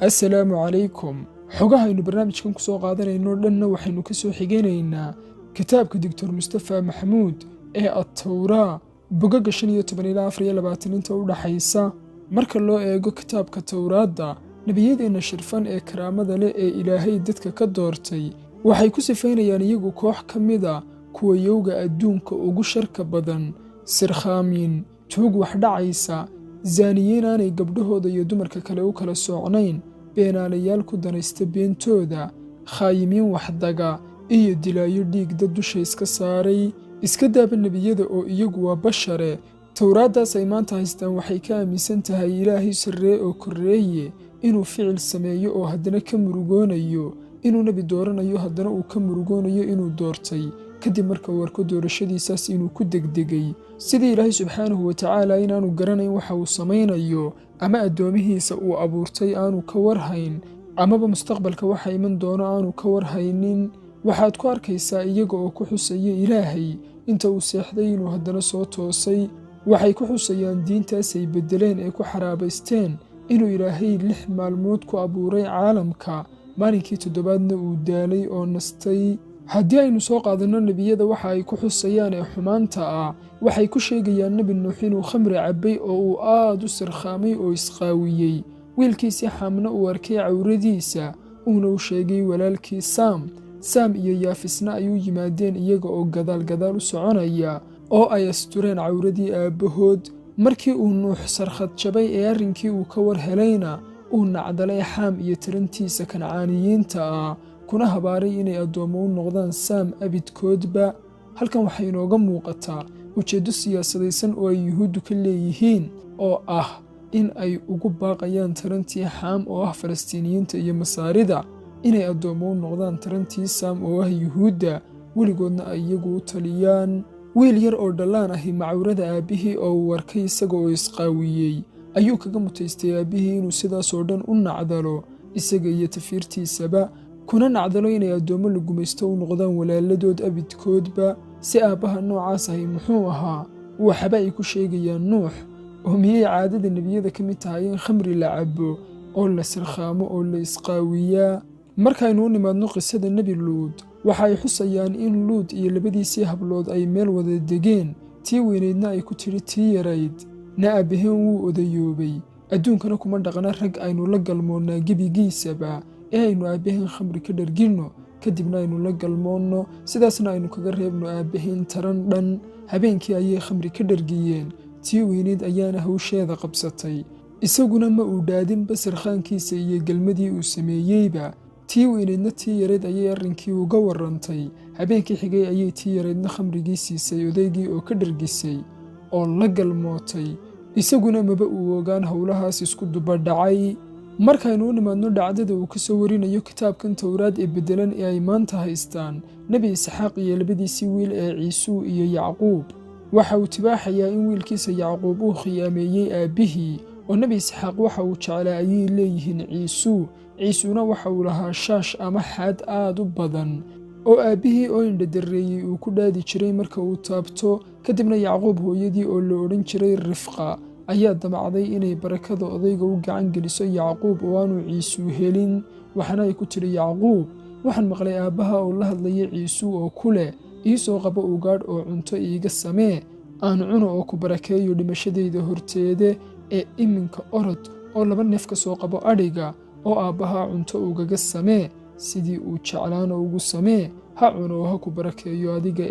assalaamu calaykum. Xogahaynu barnaamijkan ku soo qaadanayno dhanna waxaynu ka soo xigeenaynaa kitaabka Dr. Mustafa Maxamuud ee At-Tawraa bogaga 15 ilaa 24 inta u dhaxaysa. Marka loo eego kitaabka Tawraadda, nabiyadeena sharfan ee karaamada leh ee Ilaahay dadka ka doortay waxay ku sifaynayaan iyagu koox ka mid ah kuwa yowga adduunka ugu sharka badan, sirkhaamin, tuug wax dhacaysa, zaaniyiin aanay gabdhahooda iyo dumarka kale u kala soocnayn, beenaalayaal ku danaysta beentooda, khaayimiin waxdaga iyo dilaayo dhiig dad dusha iska saaray. Iska daaba nebiyada oo iyagu waa bashare. Tawraaddaas ay maanta haystaan waxay ka aaminsan tahay Ilaahay sarree oo korreeye inuu ficil sameeyo oo haddana ka murugoonayo, inuu nebi dooranayo haddana uu ka murugoonayo inuu doortay, kadib marka uu arko doorashadiisaas inuu ku degdegay, sidii Ilaahay subxaanahu wa tacaala inaanu garanayn waxa uu samaynayo, ama addoomihiisa uu abuurtay aanu ka warhayn, amaba mustaqbalka waxa iman doono aanu ka warhaynin. Waxaad ku arkaysaa iyaga oo ku xusaya Ilaahay inta uu seexday inuu haddana soo toosay. Waxay ku xusayaan diintaasay beddeleen ee ku xaraabaysteen inuu Ilaahay 6 maalmood ku abuuray caalamka, maalinkii 7aadna uu daalay oo nastay. Haddii aynu soo qaadanno nebiyada waxa ay ku xusayaan ee xumaanta ah, waxay ku sheegayaan nebi Nuux inuu khamri cabbay oo uu aad u sirkhaamay oo isqaawiyey, wiilkiisii Xaamna uu arkay cawradiisa, uuna u sheegay walaalkii Saam iyo Yaafisna ay u yimaadeen iyaga oo gadaal u soconaya, oo ay astureen cawradii aabbahood. Markii uu Nuux sarkhad jabay ee arrinkii uu ka war helayna, uu nacdalay Xaam iyo tirantiisa Kancaaniyiinta ah, kuna habaaray inay addoommo u noqdaan Saam abidkoodba. Halkan waxay inooga muuqataa ujeeddo siyaasadaysan oo ay yuhuuddu ka leeyihiin, oo ah in ay ugu baaqayaan tarantii Xaam oo ah Falastiiniyiinta iyo Masaarida, inay addoommo u noqdaan tarantii Saam oo ah yuhuudda, weligoodna ay iyagu u taliyaan. Wiil yar oo dhallaan ahi macawrada aabbihii oo uu arkay isaga oo isqaawiyey ayuu kaga mutaystay aabbihii inuu sidaas oo dhan u nacdalo isaga iyo tafiirtiisaba, kuna nacdalo inay addoommo la gumaysto u noqdaan walaaladood abidkoodba. Si aabbaha noocaas ahi muxuu ahaa? Waxba ay ku sheegayaan Nuux. Oo miyay caadada nebiyada ka mid tahay in khamri la cabbo oo la sirkhaamo oo la isqaawiyaa? Markaynu u nimaadno qisada nebi Luud, waxa ay xusayaan in Luud iyo labadiisii hablood ay meel wada degeen, tii weynaydna ay ku tidhi tii yarayd, na aabbaheen wuu odayoobay, adduunkana kuma dhaqna rag aynu la galmoonnaa gebigiisaba, ee aynu aabbaheen khamri ka dharginno, kadibna aynu la galmoonno, sidaasna aynu kaga reebno aabbaheen taran dhan. Habeenkii ayay khamri ka dhargiyeen, tii weynayd ayaana hawsheeda qabsatay, isaguna ma uu dhaadinba sirkhaankiisa iyo gelmadii uu sameeyeyba. Tii weynaydna tii yarayd ayay arrinkii uga warrantay. Habeenkii xigay ayay tii yaraydna khamrigii siisay odaygii oo ka dhargisay oo la galmootay, isaguna maba uu ogaan howlahaas isku dubadhacay. Markaynu u nimaadno dhacdada uu ka soo warinayo kitaabkan Tawraad ee beddelan ee ay maanta haystaan, nebi Isxaaq iyo labadiisii wiil ee Ciisuu iyo Yacquub, waxa uu tibaaxayaa in wiilkiisa Yacquub uu khiyaameeyey aabbihii, oo nebi Isxaaq waxa uu jeclaa ayay leeyihiin Ciisuu. Ciisuuna waxa uu lahaa shaash ama xaad aad u badan, oo aabbihii oo indhadarreeyey uu ku dhaadi jiray marka uu taabto. Kadibna Yacquub hooyadii oo la odhan jiray Rifqa ayaa damacday inay barakada odayga u gacan geliso Yacquub oo aanu Ciisuu helin. Waxaana ay ku tidhi Yacquub, waxaan maqlay aabbaha oo la hadlaya Ciisuu oo ku leh, ii soo qabo ugaadh oo cunto iiga samee, aan cuno oo ku barakeeyo dhimashadayda horteede, ee iminka orod oo 2 neef ka soo qabo adhiga oo aabbaha cunto ugaga samee, sidii uu jeclaana ugu samee, ha cuno oo ha ku barakeeyo adiga.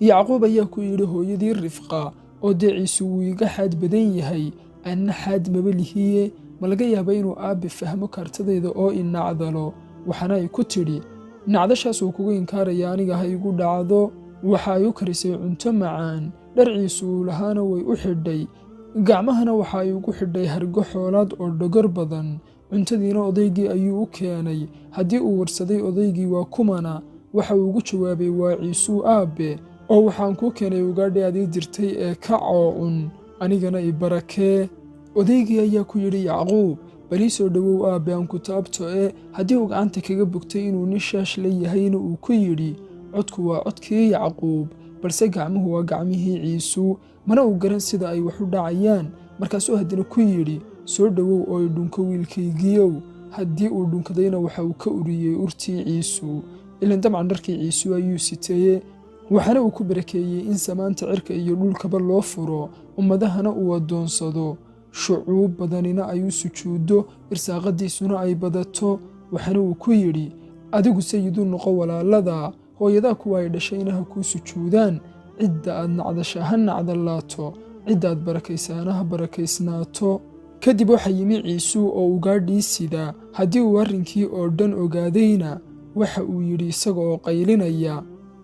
Yacquub ayaa ku yidhi hooyadii Rifqa, oo dee Ciisuu wuu iga xaad badan yahay, anna xaad maba lihiye, ma laga yaaba inuu aabbe fahmo kartadayda oo i nacdalo? Waxaana ay ku tidhi, nacdashaas uu kugu inkaaraya aniga ha igu dhacdo. Waxa ay u karisay cunto macaan, dhar Ciisuu lahaana way u xidhay, gacmahana waxa ay ugu xidhay hargo xoolaad oo dhogor badan. Cuntadiina odaygii ayuu u keenay. Haddii uu warsaday odaygii waa kumana, waxa uu ugu jawaabay waa Ciisuu aabbe, oo waxaan kuu keenay ugaadhi adii dirtay ee ka cun, anigana i barakee. Odaygii ayaa ku yidhi Yacquub, bal ii soo dhowow aabbe aan ku taabto. Haddii uu gacanta kaga bogtay inuu nin shaash la yahayna uu ku yidhi, codku waa codkii Yacquub, balse gacmuhu waa gacmihii Ciisuu, mana uu garan sida ay wax u dhacayaan. Markaasuu haddana ku yidhi, soo dhowow oo i dhunko wiilkaygiiow. haddii uu dhunkadayna waxa uu ka uriyey urtii ciisu ilan dabcan dharkii ciisu ayuu siteye waxaana uu ku barakeeyey in samaanta cirka iyo dhulkaba loo furo ummadahana uu addoonsado shucuub badanina ay u sujuuddo irsaaqadiisuna ay badato waxaana uu ku yidhi adigu sayiduu noqo walaalada hooyadaa kuwa ay dhashayna ha kuu sujuudaan cidda aad nacdasha ha nacdalaato cidda aad barakaysaana ha barakaysnaato kadib waxaa yimi ciisuu oo ugaadhii sida haddii uu arrinkii oo dhan ogaadayna waxa uu yidhi isaga oo qaylinaya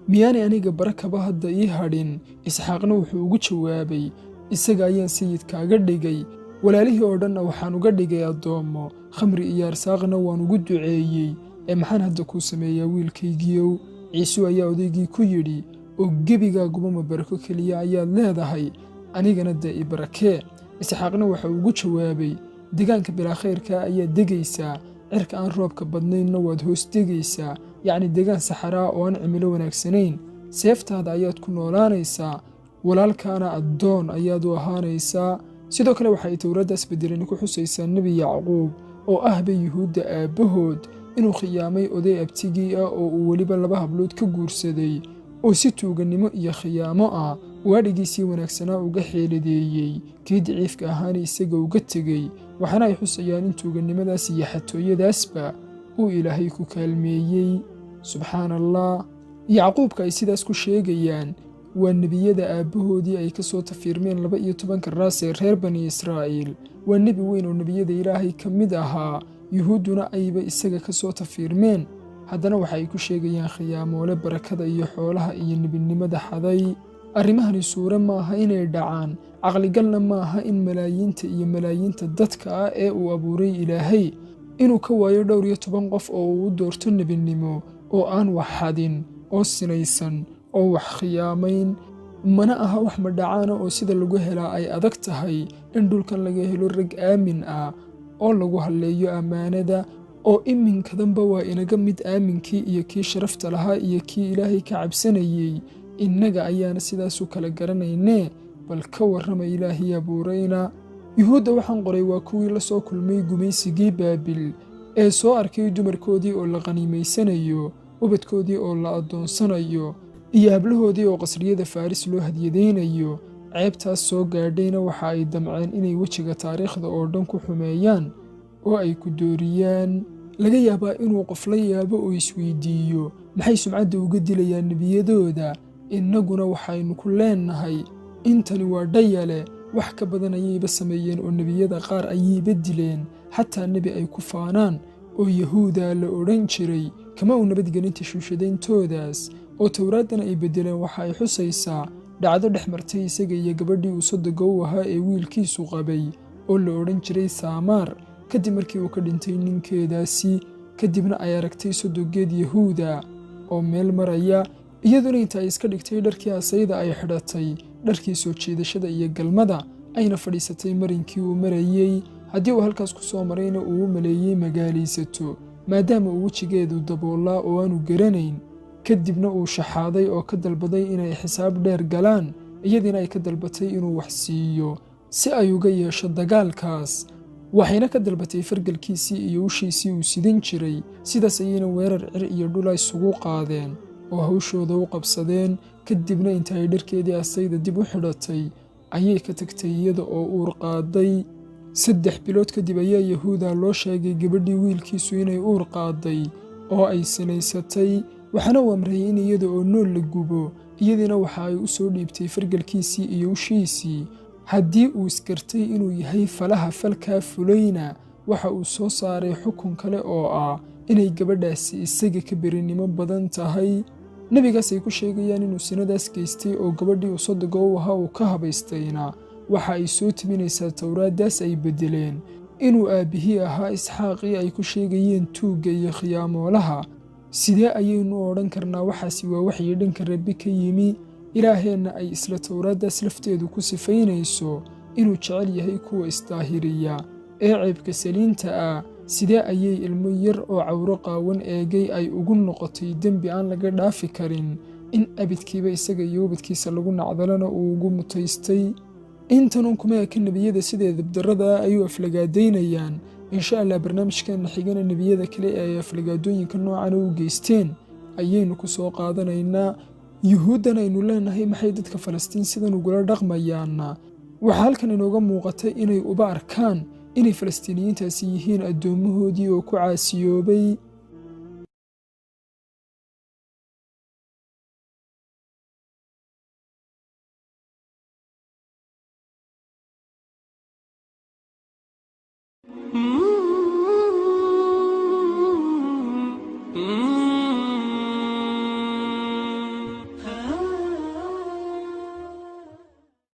miyaanay aniga barakaba hadda ii hadhin isxaaqna wuxuu ugu jawaabay isaga ayaan sayidkaaga dhigay walaalihii oo dhanna waxaan uga dhigay addoommo khamri iyo arsaaqna waan ugu duceeyey ee maxaan hadda kuu sameeyaa wiilkaygiiow ciisuu ayaa odaygii ku yidhi oo gebigaaguba ma barako keliya ayaad leedahay anigana dee i barakee isxaaqna waxa ugu jawaabay deegaanka bilaa khayrkaa ayaad degaysaa cirka aan roobka badnaynna waad hoos degaysaa yacni deegaan saxaraa oo aan cimilo wanaagsanayn seeftaada ayaad ku noolaanaysaa walaalkaana addoon ayaad u ahaanaysaa sidoo kale waxa ay towraaddaas beddelani ku xusaysaa nebi yacquub oo ahba yuhuudda aabbahood inuu khiyaamay oday abtigii ah oo uu weliba 2 hablood ka guursaday oo si tuugannimo iyo khiyaamo ah waadhigiisii wanaagsanaa uga xeeladeeyey kii daciifka ahaana isaga uga tegey waxaana ay xusayaan in tuugannimadaas iyo xatooyadaasba uu ilaahay ku kaalmeeyey subxaana allah yacquubka ay sidaas ku sheegayaan waa nebiyada aabbahoodii ay ka soo tafiirmeen 12 raas ee reer bani israa'iil waa nebi weyn oo nebiyada ilaahay ka mid ahaa yuhuudduna ayba isaga ka soo tafiirmeen haddana waxa ay ku sheegayaan khiyaamoole barakada iyo xoolaha iyo nebinimada xaday arrimahani suure maaha inay dhacaan caqligalna maaha in malaayiinta iyo malaayiinta dadka ah ee uu abuuray ilaahay inuu ka waayo 12 qof oo uu u doorto nebinimo oo aan wax xadin oo sinaysan oo wax khiyaamayn mana aha wax madhacaana oo sida lagu helaa ay adag tahay in dhulkan laga helo rag aamin ah oo lagu halleeyo ammaanada oo iminkadanba waa inaga mid aaminkii iyo kii sharafta lahaa iyo kii ilaahay ka cabsanayey innaga ayaana sidaas u kala garanaynee bal ka warrama ilaahay abuurayna yuhuudda waxaan qoray waa kuwii la soo kulmay gumaysigii baabil ee soo arkay dumarkoodii oo la qaniimaysanayo ubadkoodii oo la addoonsanayo iyo hablahoodii oo qasriyada faaris loo hadyadaynayo ceebtaas soo gaadhayna waxa ay damceen inay wejiga taariikhda oo dhan ku xumeeyaan oo ay ku dooriyaan laga yaabaa inuu qof la yaabo oo isweydiiyo maxay sumcadda uga dilayaan nebiyadooda innaguna waxaynu ku leennahay intani waa dhayale wax ka badan ayayba sameeyeen oo nebiyada qaar ayayba dileen xataa nebi ay ku faanaan oo yahuuda la odhan jiray kama uu nabadgelin tashuushadayntoodaas oo towraaddana ay beddeleen waxa ay xusaysaa dhacdo dhex martay isaga iyo gabadhii uu sodoga u ahaa ee wiilkiisu qabay oo la odhan jiray saamaar kadib markii uu ka dhintay ninkeedaasi kadibna ay aragtay sodogeed yahuuda oo meel maraya iyaduna inta ay iska dhigtay dharkii asayda ay xidhatay dharkii soo jeedashada iyo galmada ayna fadhiisatay marinkii uu marayey haddii uu halkaas ku soo marayna uu u maleeyey magaalaysato maadaama uu wejigeedu daboolaa oo aanu garanayn kadibna uu shaxaaday oo ka dalbaday inay xisaab dheer galaan iyadiina ay ka dalbatay inuu wax siiyo si ay uga yeesho dagaalkaas waxayna ka dalbatay fargalkiisii iyo ushiisii uu sidan jiray sidaas ayayna weerar cir iyo dhula isugu qaadeen oo hawshooda u qabsadeen kadibna inta ay dharkeedii asayda dib u xidhatay ayay ka tagtay iyada oo uur qaaday 3 bilood kadib ayaa yahuuda loo sheegay gabadhii wiilkiisu inay uur qaaday oo ay sinaysatay waxaana uu amrayay in iyada oo nool la gubo iyadiina waxa ay u soo dhiibtay fargalkiisii iyo ushiisii haddii uu iskartay inuu yahay falaha falkaa fulayna waxa uu soo saaray xukun kale oo ah inay gabadhaasi isaga ka berinimo badan tahay nebigaas ay ku sheegayaan inuu sinadaas geystay oo gabadhii uu sodoga u ahaa uu ka habaystayna waxa ay soo timinaysaa towraaddaas ay beddeleen inuu aabbihii ahaa isxaaqii ay ku sheegayeen tuugga iyo khiyaamoolaha sidee ayaynu odhan karnaa waxaasi waa waxyi dhanka rabbi ka yimi ilaaheenna ay isla towraaddaas lafteedu ku sifaynayso inuu jecel yahay kuwa isdaahiriya ee ceebka saliinta ah sidee ayay ilmo yar oo cawro qaawan eegay ay ugu noqotay dembi aan laga dhaafi karin in abidkiiba isaga iyo ubadkiisa lagu nacdalana uu ugu mutaystay intanun kuma eka nebiyada sideeda darrada ayuu aflagaadaynayaan insha allah barnaamijkeena xigana nebiyada kale ee ay aflagaadooyinka noocan u geysteen ayaynu ku soo qaadanaynaa. yuhuuddan aynu leenahay maxay dadka falastiin sidan ugula dhaqmayaanna waxaa halkan inooga muuqatay inay uba arkaan inay falastiiniyiintaasi yihiin addoommahoodii oo ku caasiyoobay.